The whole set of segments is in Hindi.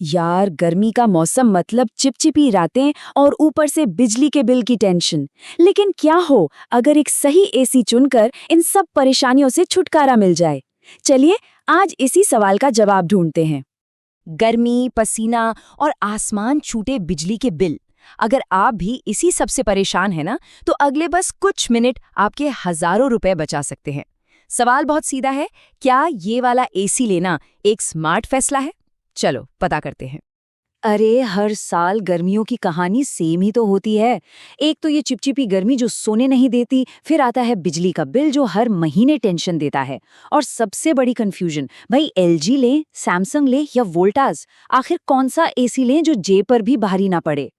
यार, गर्मी का मौसम मतलब चिपचिपी रातें और ऊपर से बिजली के बिल की टेंशन। लेकिन क्या हो अगर एक सही एसी चुनकर इन सब परेशानियों से छुटकारा मिल जाए? चलिए आज इसी सवाल का जवाब ढूंढते हैं। गर्मी, पसीना और आसमान छूटे बिजली के बिल। अगर आप भी इसी सब से परेशान हैं ना, तो अगले बस कुछ मिनट आपके हजारों रुपए बचा सकते हैं। सवाल बहुत सीधा है, क्या ये वाला एसी लेना एक स्मार्ट फैसला है? चलो पता करते हैं। अरे, हर साल गर्मियों की कहानी सेम ही तो होती है। एक तो ये चिपचिपी गर्मी जो सोने नहीं देती, फिर आता है बिजली का बिल जो हर महीने टेंशन देता है, और सबसे बड़ी कंफ्यूजन, भाई एलजी लें, सैमसंग लें या वोल्टास? आखिर कौन सा एसी लें जो जेब पर भी भारी ना पड़े?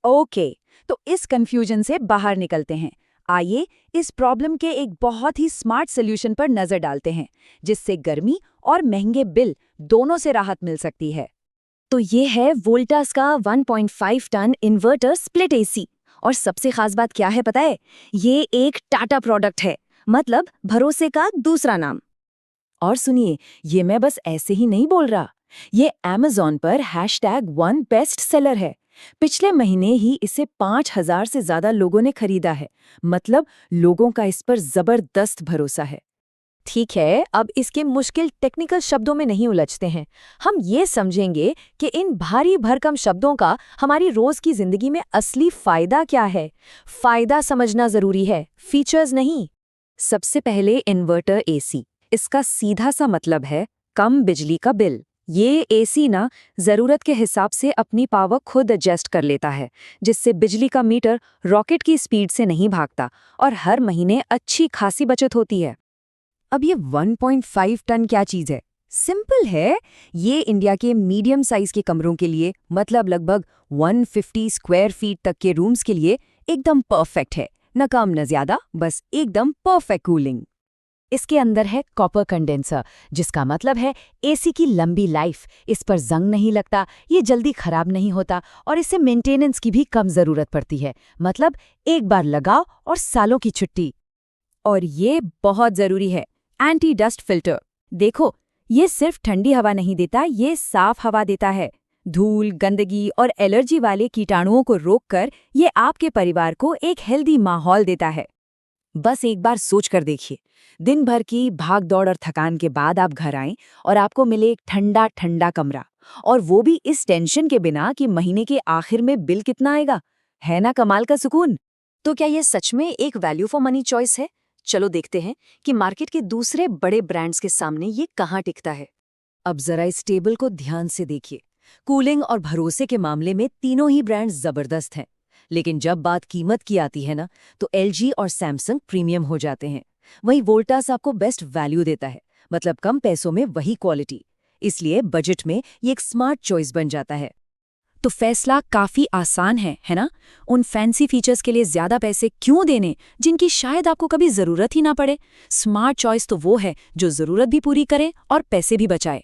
ओके, तो इस कंफ्यूजन से बाहर निकलते हैं। आइए इस प्रॉब्लम के एक बहुत ही स्मार्ट सॉल्यूशन पर नजर डालते हैं, जिससे गर्मी और महंगे बिल दोनों से राहत मिल सकती है। तो ये है वोल्टास का 1.5 टन इन्वर्टर स्प्लिट एसी। और सबसे खास बात क्या है पता है? ये एक टाटा प्रोडक्ट है, मतलब भरोसे का दूसरा नाम। और सुनिए, ये मैं बस ऐसे ही नहीं बोल रहा। ये Amazon पर #1 बेस्ट सेलर है। पिछले महीने ही इसे 5,000 से ज्यादा लोगों ने खरीदा है। मतलब लोगों का इस पर जबरदस्त भरोसा है। ठीक है, अब इसके मुश्किल टेक्निकल शब्दों में नहीं उलझते हैं। हम ये समझेंगे कि इन भारी भरकम शब्दों का हमारी रोज की जिंदगी में असली फायदा क्या है। फायदा समझना जरूरी है, फीचर्स नहीं। सबसे पहले इन्वर्टर एसी। इसका सीधा सा मतलब है कम बिजली का बिल। ये एसी ना जरूरत के हिसाब से अपनी पावर खुद एडजस्ट कर लेता है, जिससे बिजली का मीटर रॉकेट की स्पीड से नहीं भागता और हर महीने अच्छी खासी बचत होती है। अब ये 1.5 टन क्या चीज है? सिंपल है, ये इंडिया के मीडियम साइज के कमरों के लिए, मतलब लगभग 150 स्क्वायर फीट तक के रूम्स के लिए एकदम परफेक्ट है। न कम न ज्यादा, बस एकदम परफेक्ट कूलिंग। इसके अंदर है कॉपर कंडेंसर, जिसका मतलब है एसी की लंबी लाइफ। इस पर जंग नहीं लगता, ये जल्दी खराब नहीं होता और इससे मेंटेनेंस की भी कम जरूरत पड़ती है। मतलब एक बार लगाओ और सालों की छुट्टी। और ये बहुत जरूरी है, एंटी डस्ट फिल्टर। देखो, ये सिर्फ ठंडी हवा नहीं देता, ये साफ हवा देता है। धूल, गंदगी और एलर्जी वाले कीटाणुओं को रोककर ये आपके परिवार को एक हेल्दी माहौल देता है। बस एक बार सोच कर देखिए, दिन भर की भाग दौड़ और थकान के बाद आप घर आएं और आपको मिले एक ठंडा ठंडा कमरा, और वो भी इस टेंशन के बिना कि महीने के आखिर में बिल कितना आएगा। है ना कमाल का सुकून? तो क्या ये सच में एक वैल्यू फॉर मनी चॉइस है? चलो देखते हैं कि मार्केट के दूसरे बड़े ब्रांड्स के सामने ये कहाँ टिकता है। अब जरा इस टेबल को ध्यान से देखिए। कूलिंग और भरोसे के मामले में तीनों ही ब्रांड्स जबरदस्त हैं। लेकिन जब बात कीमत की आती है ना, तो एलजी और सैमसंग प्रीमियम हो जाते हैं। वहीं वोल्टास आपको बेस्ट वैल्यू देता है, मतलब कम पैसों में वही क्वालिटी। इसलिए बजट में ये एक स्मार्ट चॉइस बन जाता है। तो फैसला काफी आसान है ना? उन फैंसी फीचर्स के लिए ज्यादा पैसे क्यों देने जिनकी शायद आपको कभी जरूरत ही ना पड़े। स्मार्ट चॉइस तो वो है जो जरूरत भी पूरी करे और पैसे भी बचाए।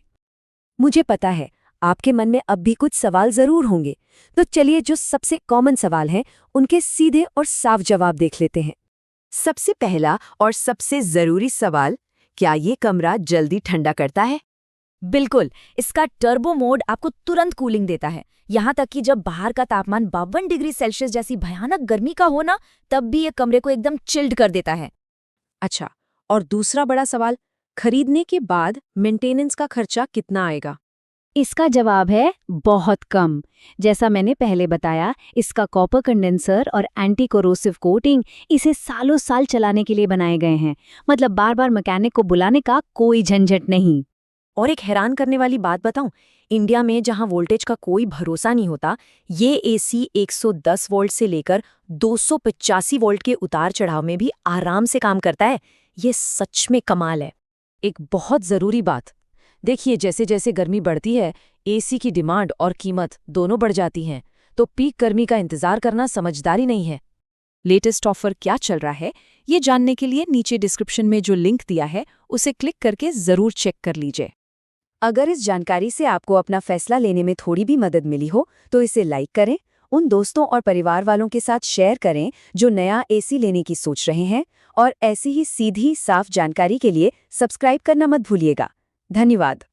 मुझे पता है आपके मन में अब भी कुछ सवाल जरूर होंगे, तो चलिए जो सबसे कॉमन सवाल हैं उनके सीधे और साफ जवाब देख लेते हैं। सबसे पहला और सबसे जरूरी सवाल, क्या ये कमरा जल्दी ठंडा करता है? बिल्कुल, इसका टर्बो मोड आपको तुरंत कूलिंग देता है। यहाँ तक कि जब बाहर का तापमान 52 डिग्री सेल्सियस जैसी भयानक गर्मी का हो ना, तब भी ये कमरे को एकदम चिल्ड कर देता है। अच्छा, और दूसरा बड़ा सवाल, खरीदने के बाद मेंटेनेंस का खर्चा कितना आएगा? इसका जवाब है बहुत कम। जैसा मैंने पहले बताया, इसका कॉपर कंडेंसर और एंटी कोरोसिव कोटिंग इसे सालों साल चलाने के लिए बनाए गए हैं। मतलब बार बार मैकेनिक को बुलाने का कोई झंझट नहीं। और एक हैरान करने वाली बात बताऊं, इंडिया में जहां वोल्टेज का कोई भरोसा नहीं होता, ये एसी 110 वोल्ट से लेकर 285 वोल्ट के उतार चढ़ाव में भी आराम से काम करता है। ये सच में कमाल है। एक बहुत जरूरी बात, देखिए जैसे जैसे गर्मी बढ़ती है, एसी की डिमांड और कीमत दोनों बढ़ जाती हैं, तो पीक गर्मी का इंतजार करना समझदारी नहीं है। लेटेस्ट ऑफर क्या चल रहा है, ये जानने के लिए नीचे डिस्क्रिप्शन में जो लिंक दिया है उसे क्लिक करके जरूर चेक कर लीजिए। अगर इस जानकारी से आपको अपना फैसला लेने में थोड़ी भी मदद मिली हो, तो इसे लाइक करें, उन दोस्तों और परिवार वालों के साथ शेयर करें जो नया एसी लेने की सोच रहे हैं, और ऐसी ही सीधी साफ जानकारी के लिए सब्सक्राइब करना मत भूलिएगा। धन्यवाद।